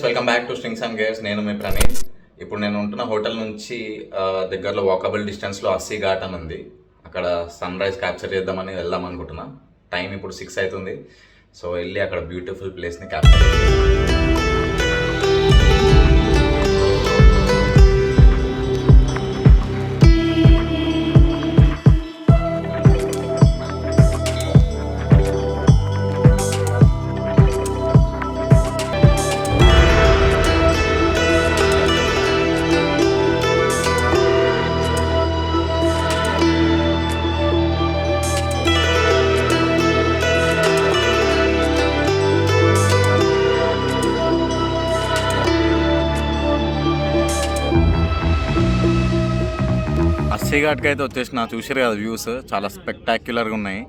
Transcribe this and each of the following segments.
Welcome back to strings and gears. నేను మీ ప్రణీత్. ఇప్పుడు నేను ఉంటున్న హోటల్ నుంచి దగ్గరలో వాకబుల్ డిస్టెన్స్లో అస్సీ ఘాట్ అని ఉంది. అక్కడ సన్ రైజ్ క్యాప్చర్ చేద్దామని వెళ్దాం అనుకుంటున్నా. టైం ఇప్పుడు 6 అవుతుంది. సో వెళ్ళి అక్కడ బ్యూటిఫుల్ ప్లేస్ని క్యాప్చర్ చేద్దాం. ఘాట్కి అయితే వచ్చేసిన చూసారు కదా, వ్యూస్ చాలా స్పెక్టాక్యులర్గా ఉన్నాయి.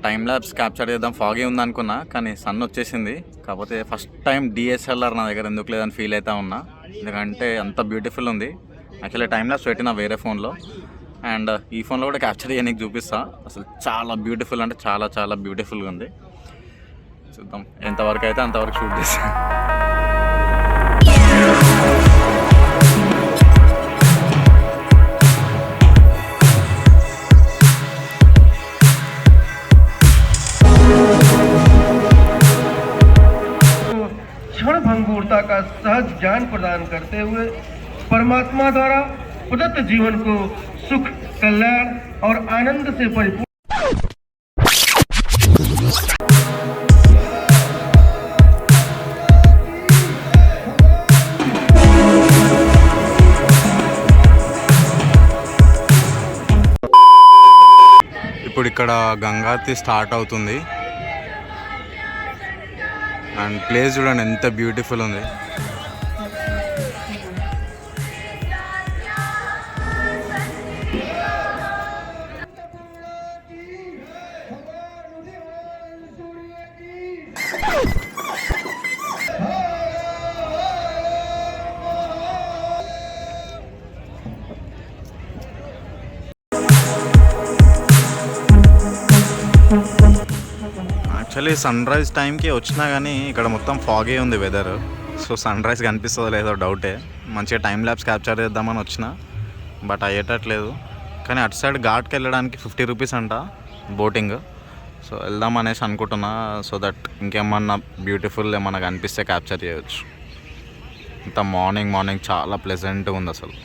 టైం ల్యాబ్స్ క్యాప్చర్ చేద్దాం, ఫాగీ ఉంది అనుకున్నా, కానీ సన్ వచ్చేసింది. కాకపోతే ఫస్ట్ టైం డిఎస్ఎల్ఆర్ నా దగ్గర ఎందుకు లేదని ఫీల్ అవుతా ఉన్నా, ఎందుకంటే అంత బ్యూటిఫుల్ ఉంది. యాక్చువల్లీ టైం ల్యాబ్స్ పెట్టిన వేరే ఫోన్లో, అండ్ ఈ ఫోన్లో కూడా క్యాప్చర్ చేయడానికి చూపిస్తా. అసలు చాలా బ్యూటిఫుల్ అంటే చాలా చాలా బ్యూటిఫుల్గా ఉంది. చూద్దాం ఎంతవరకు అయితే అంతవరకు షూట్ చేస్తాం. भंगुरता का सहज ज्ञान प्रदान करते हुए परमात्मा द्वारा प्रदत्त जीवन को सुख, कल्याण और आनंद से परिपूर्ण ఇప్పుడు ఇక్కడ గంగాతి స్టార్ట్ అవుతుంది. అండ్ ప్లేస్ చూడండి ఎంత బ్యూటిఫుల్ ఉంది. యాక్చువల్లీ సన్ రైజ్ టైంకి వచ్చినా కానీ ఇక్కడ మొత్తం ఫాగే ఉంది వెదర్. సో సన్ రైజ్ కనిపిస్తుందో లేదో డౌటే. మంచిగా టైం ల్యాబ్స్ క్యాప్చర్ చేద్దామని వచ్చిన, బట్ అయ్యేటట్లేదు. కానీ అటు సైడ్ ఘాట్కి వెళ్ళడానికి 50 రూపీస్ అంట బోటింగ్. సో వెళ్దాం అనేసి అనుకుంటున్నా, సో దట్ ఇంకేమన్నా బ్యూటిఫుల్ ఏమన్నా కనిపిస్తే క్యాప్చర్ చేయవచ్చు. ఇంత మార్నింగ్ చాలా ప్లెజెంట్గా ఉంది అసలు.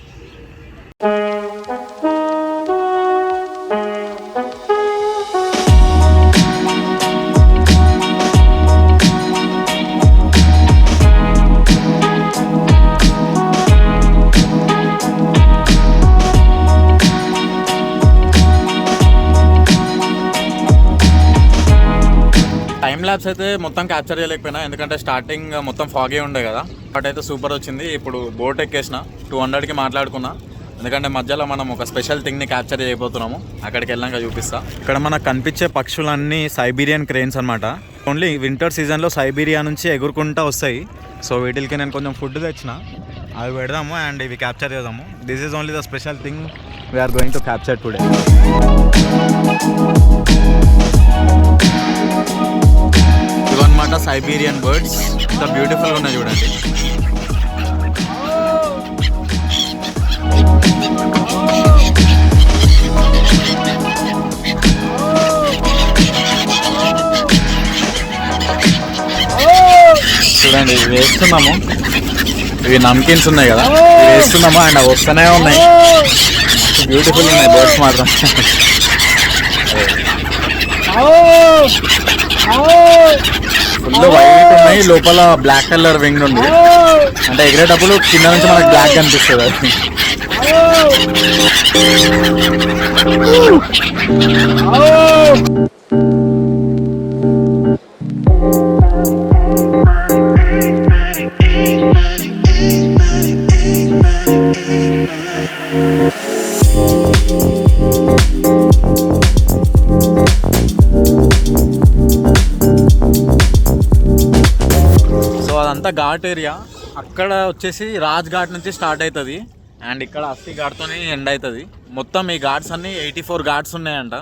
టైం ల్యాబ్స్ అయితే మొత్తం క్యాప్చర్ చేయలేకపోయినా, ఎందుకంటే స్టార్టింగ్ మొత్తం ఫాగే ఉండే కదా. బట్ అయితే సూపర్ వచ్చింది. ఇప్పుడు బోట్ ఎక్కేసిన 200కి మాట్లాడుకున్నా, ఎందుకంటే మధ్యలో మనం ఒక స్పెషల్ థింగ్ని క్యాప్చర్ చేయబోతున్నాము. అక్కడికి వెళ్ళాక చూపిస్తా. ఇక్కడ మనకు కనిపించే పక్షులన్నీ సైబీరియన్ క్రేన్స్ అనమాట. ఓన్లీ వింటర్ సీజన్లో సైబీరియా నుంచి ఎగురుకుంటూ వస్తాయి. సో వీటికి నేను కొంచెం ఫుడ్ తెచ్చిన, అవి పెడదాము అండ్ ఇవి క్యాప్చర్ చేద్దాము. This is only the special thing we are going to capture today. ఇవన్నమాట సైబీరియన్ బర్డ్స్. ఇంత బ్యూటిఫుల్గా ఉన్నాయి చూడండి. చూడండి ఇవి వేస్తున్నాము, ఇవి నమ్కిన్స్ ఉన్నాయి కదా, ఇవి వేస్తున్నాము అండ్ అవి వస్తూనే ఉన్నాయి. బ్యూటిఫుల్ ఉన్నాయి బర్డ్స్ మాత్రం. ఫుల్ వైట్ ఉన్నాయి, లోపల బ్లాక్ కలర్ వింగ్ ఉంది. అంటే ఎగిరేటప్పుడు కింద నుంచి మనకు బ్లాక్ కనిపిస్తుంది అది. అంతా ఘాట్ ఏరియా. అక్కడ వచ్చేసి రాజ్ ఘాట్ నుంచి స్టార్ట్ అవుతుంది అండ్ ఇక్కడ అస్సి ఘాట్తో ఎండ్ అవుతుంది. మొత్తం ఈ ఘాట్స్ అన్నీ 84 ఘాట్స్ ఉన్నాయంట.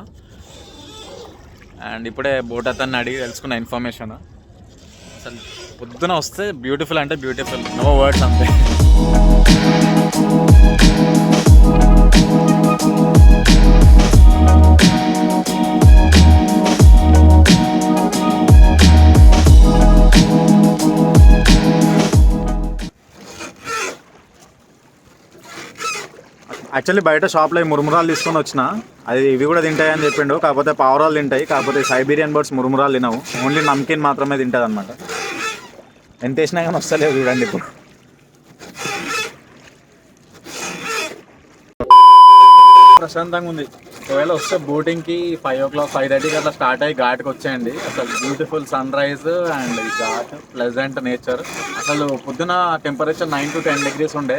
అండ్ ఇప్పుడే బోట్ అతన్ని అడిగి తెలుసుకున్న ఇన్ఫర్మేషన్. అసలు పొద్దున వస్తే బ్యూటిఫుల్ అంటే బ్యూటిఫుల్, నో వర్డ్స్ అంతే. యాక్చువల్లీ బయట షాప్లో మురుమురాలు తీసుకొని వచ్చిన, అది ఇవి కూడా తింటాయి అని చెప్పిండు. కాకపోతే పావురాలు తింటాయి, కాకపోతే సైబీరియన్ బర్డ్స్ మురుమురాలు తినవు, ఓన్లీ నమ్కిన్ మాత్రమే తింటుంది అనమాట. ఎంత వేసినా కానీ వస్తలేవు చూడండి. ఇప్పుడు ప్రశాంతంగా ఉంది. ఒకవేళ వస్తే బోటింగ్కి 5 o'clock 5:30 అట్లా స్టార్ట్ అయ్యి ఘాట్కి వచ్చేయండి. అసలు బ్యూటిఫుల్ సన్ రైజ్ అండ్ ఈ ఘాట్ ప్లెజెంట్ నేచర్. అసలు పొద్దున టెంపరేచర్ 9 to 10 degrees ఉండే,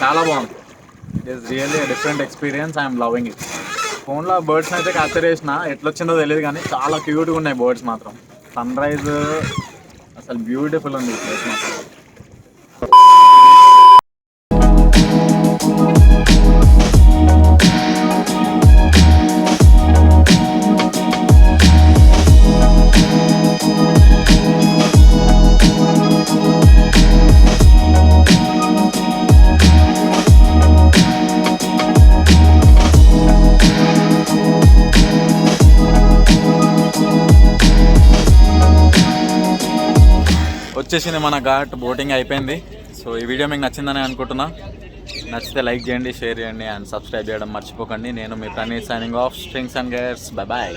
చాలా బాగుంది. It is really different experience, I'm loving it. ఫోన్లో బర్డ్స్ని అయితే క్యాప్చర్ చేసిన, ఎట్లొచ్చిందో తెలియదు కానీ చాలా క్యూట్గా ఉన్నాయి బర్డ్స్ మాత్రం. సన్ రైజ్ అసలు బ్యూటిఫుల్ ఉంది ఈ ప్లేస్ మాత్రం. వచ్చేసింది మన ఘాట్, బోటింగ్ అయిపోయింది. సో ఈ వీడియో మీకు నచ్చిందని అనుకుంటున్నా. నచ్చితే లైక్ చేయండి, షేర్ చేయండి అండ్ సబ్స్క్రైబ్ చేయడం మర్చిపోకండి. నేను మీ Praneeth, signing off. Strings and Gears, bye bye.